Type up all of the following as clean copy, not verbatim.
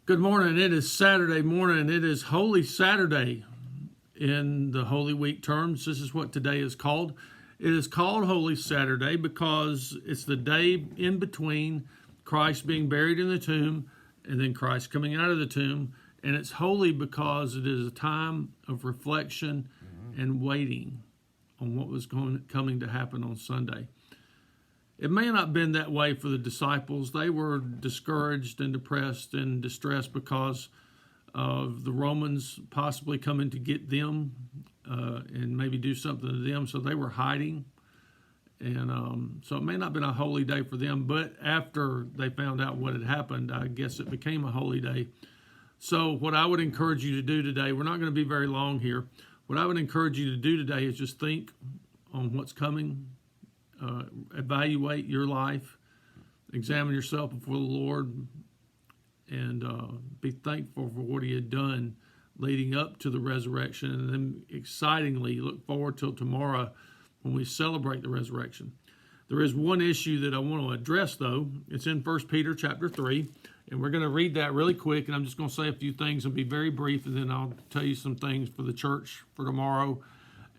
Good morning. It is Saturday morning. It is Holy Saturday in the Holy Week terms. This is what today is called. It is called Holy Saturday because it's the day in between Christ being buried in the tomb and then Christ coming out of the tomb. And it's holy because it is a time of reflection and waiting on what was coming to happen on Sunday. It may not have been that way for the disciples. They were discouraged and depressed and distressed because of the Romans possibly coming to get them and maybe do something to them. So they were hiding. And so it may not have been a holy day for them. But after they found out what had happened, I guess it became a holy day. So what I would encourage you to do today, we're not going to be very long here. What I would encourage you to do today is just think on what's coming. Evaluate your life, examine yourself before the Lord, and be thankful for what He had done leading up to the resurrection, and then excitingly look forward till tomorrow when we celebrate the resurrection. There is one issue that I want to address, though. It's in 1 Peter chapter 3, and we're going to read that really quick, and I'm just going to say a few things and be very brief, and then I'll tell you some things for the church for tomorrow,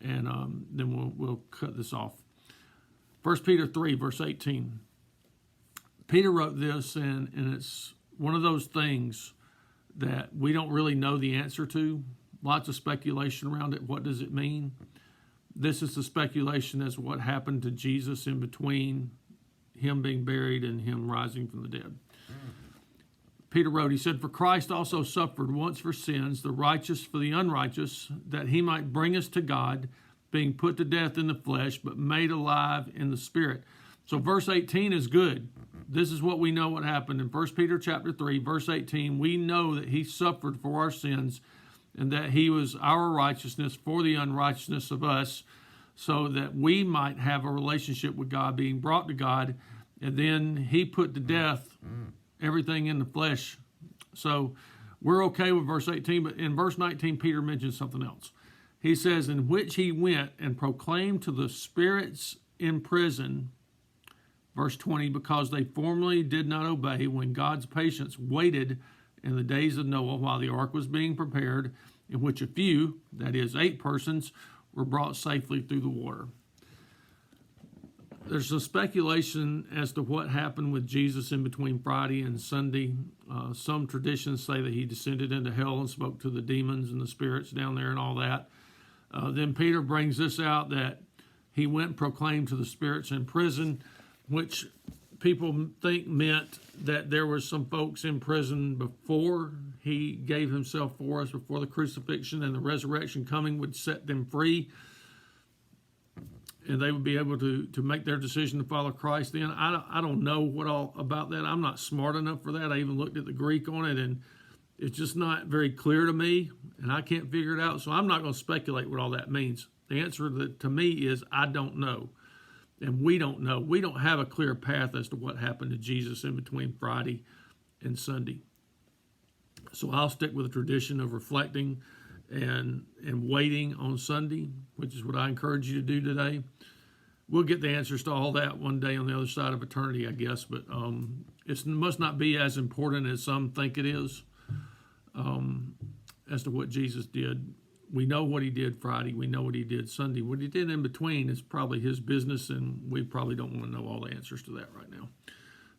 and then we'll cut this off. 1 Peter 3, verse 18. Peter wrote this, and it's one of those things that we don't really know the answer to. Lots of speculation around it. What does it mean? This is the speculation as what happened to Jesus in between Him being buried and Him rising from the dead. Peter wrote, he said, "For Christ also suffered once for sins, the righteous for the unrighteous, that He might bring us to God, being put to death in the flesh, but made alive in the spirit." So verse 18 is good. This is what we know what happened in 1 Peter chapter 3, verse 18. We know that He suffered for our sins and that He was our righteousness for the unrighteousness of us, so that we might have a relationship with God, being brought to God, and then He put to death everything in the flesh. So we're okay with verse 18, but in verse 19, Peter mentions something else. He says, "In which He went and proclaimed to the spirits in prison," verse 20, "because they formerly did not obey when God's patience waited in the days of Noah while the ark was being prepared, in which a few, that is 8 persons, were brought safely through the water." There's some speculation as to what happened with Jesus in between Friday and Sunday. Some traditions say that He descended into hell and spoke to the demons and the spirits down there and all that. Then Peter brings this out, that He went and proclaimed to the spirits in prison, which people think meant that there were some folks in prison before He gave Himself for us, before the crucifixion, and the resurrection coming would set them free, and they would be able to make their decision to follow Christ. Then I don't know what all about that. I'm not smart enough for that. I even looked at the Greek on it, and it's just not very clear to me, and I can't figure it out, so I'm not going to speculate what all that means. The answer to me is I don't know, and we don't know. We don't have a clear path as to what happened to Jesus in between Friday and Sunday. So I'll stick with the tradition of reflecting and waiting on Sunday, which is what I encourage you to do today. We'll get the answers to all that one day on the other side of eternity, I guess, but it must not be as important as some think it is. As to what Jesus did. We know what He did Friday. We know what He did Sunday. What He did in between is probably His business, and we probably don't want to know all the answers to that right now.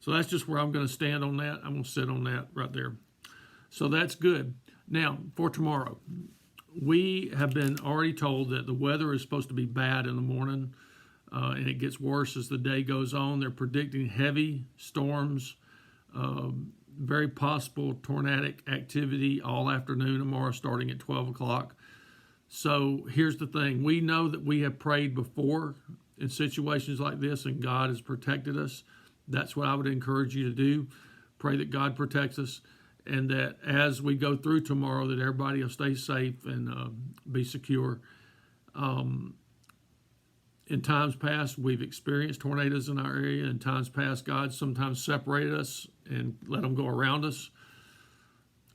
So that's just where I'm going to stand on that. I'm going to sit on that right there. So that's good. Now, for tomorrow, we have been already told that the weather is supposed to be bad in the morning, and it gets worse as the day goes on. They're predicting heavy storms, very possible tornadic activity all afternoon tomorrow starting at 12 o'clock. So here's the thing. We know that we have prayed before in situations like this, and God has protected us. That's what I would encourage you to do. Pray that God protects us, and that as we go through tomorrow, that everybody will stay safe and be secure. In times past, we've experienced tornadoes in our area. In times past, God sometimes separated us and let them go around us.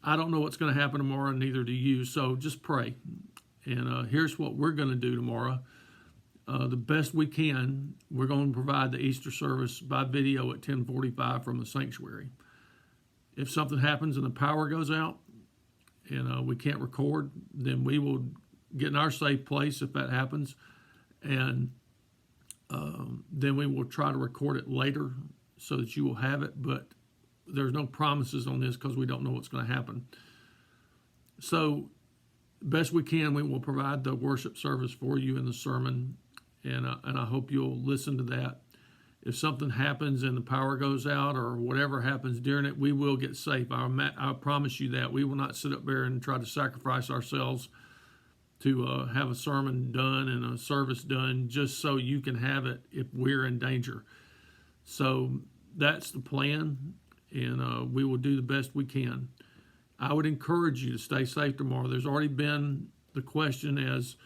I don't know what's going to happen tomorrow, and neither do you, so just pray. And here's what we're going to do tomorrow. The best we can, we're going to provide the Easter service by video at 10:45 from the sanctuary. If something happens and the power goes out and we can't record, then we will get in our safe place if that happens, and then we will try to record it later so that you will have it. But there's no promises on this because we don't know what's going to happen. So best we can, we will provide the worship service for you in the sermon, and I hope you'll listen to that. If something happens and the power goes out or whatever happens during it, we will get safe. I promise you that. We will not sit up there and try to sacrifice ourselves to have a sermon done and a service done just so you can have it if we're in danger. So that's the plan, and we will do the best we can. I would encourage you to stay safe tomorrow. There's already been the question as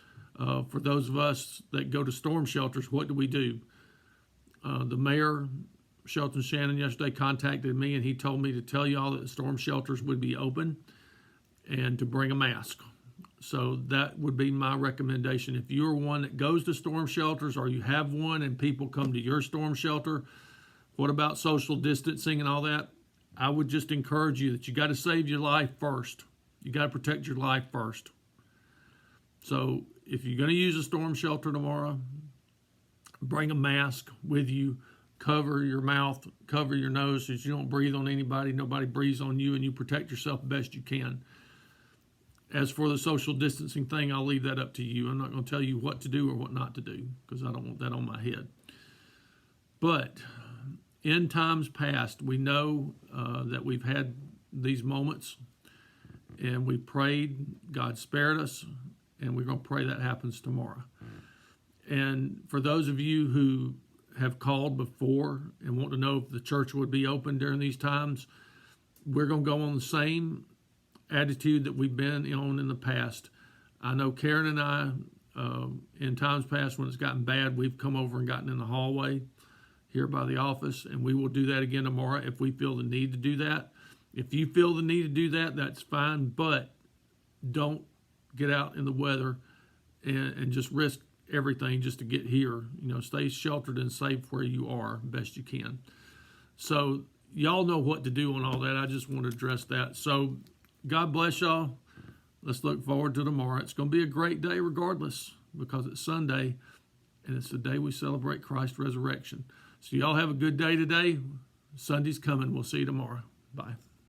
for those of us that go to storm shelters, what do we do? The mayor, Shelton Shannon, yesterday contacted me, and he told me to tell y'all that the storm shelters would be open and to bring a mask. So that would be my recommendation. If you're one that goes to storm shelters or you have one and people come to your storm shelter, what about social distancing and all that? I would just encourage you that you got to save your life first. You got to protect your life first. So if you're going to use a storm shelter tomorrow, bring a mask with you, cover your mouth, cover your nose so that you don't breathe on anybody, nobody breathes on you, and you protect yourself the best you can. As for the social distancing thing, I'll leave that up to you. I'm not going to tell you what to do or what not to do because I don't want that on my head. But in times past, we know that we've had these moments, and we prayed, God spared us, and we're going to pray that happens tomorrow. And for those of you who have called before and want to know if the church would be open during these times, we're going to go on the same attitude that we've been on in the past. I know Karen and I, in times past when it's gotten bad, we've come over and gotten in the hallway here by the office, and we will do that again tomorrow if we feel the need to do that. If you feel the need to do that, that's fine, but don't get out in the weather and just risk everything just to get here. Stay sheltered and safe where you are best you can. So y'all know what to do on all that. I just want to address that. So God bless y'all. Let's look forward to tomorrow. It's going to be a great day regardless because it's Sunday and it's the day we celebrate Christ's resurrection. So y'all have a good day today. Sunday's coming. We'll see you tomorrow. Bye.